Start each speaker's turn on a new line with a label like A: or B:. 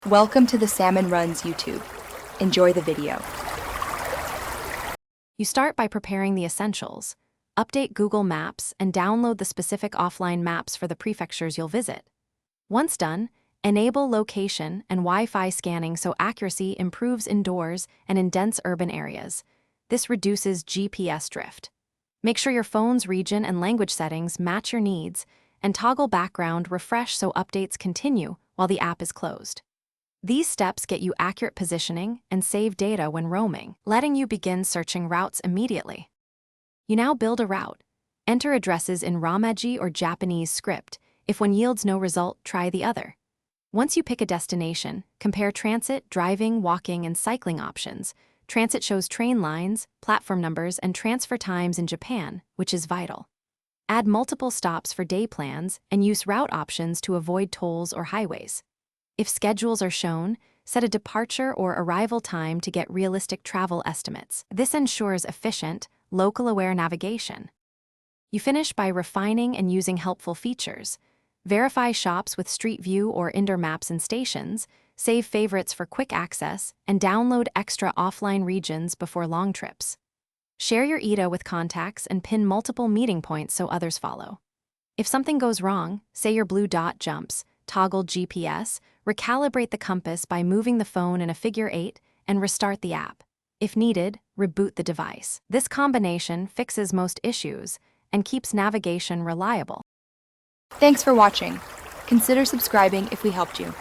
A: Welcome to the Salmon Runs YouTube. Enjoy the video.
B: You start by preparing the essentials. Update Google Maps and download the specific offline maps for the prefectures you'll visit. Once done, enable location and Wi-Fi scanning so accuracy improves indoors and in dense urban areas. This reduces GPS drift. Make sure your phone's region and language settings match your needs, and toggle background refresh so updates continue while the app is closed. These steps get you accurate positioning and save data when roaming, letting you begin searching routes immediately. You now build a route. Enter addresses in Romaji or Japanese script. If one yields no result, try the other. Once you pick a destination, compare transit, driving, walking, and cycling options. Transit shows train lines, platform numbers, and transfer times in Japan, which is vital. Add multiple stops for day plans and use route options to avoid tolls or highways. If schedules are shown, set a departure or arrival time to get realistic travel estimates. This ensures efficient, local-aware navigation. You finish by refining and using helpful features. Verify shops with Street View or indoor maps and stations, save favorites for quick access, and download extra offline regions before long trips. Share your ETA with contacts and pin multiple meeting points so others follow. If something goes wrong, say your blue dot jumps, toggle GPS, recalibrate the compass by moving the phone in a figure 8, and restart the app. If needed, reboot the device. This combination fixes most issues and keeps navigation reliable.
A: Thanks for watching. Consider subscribing if we helped you.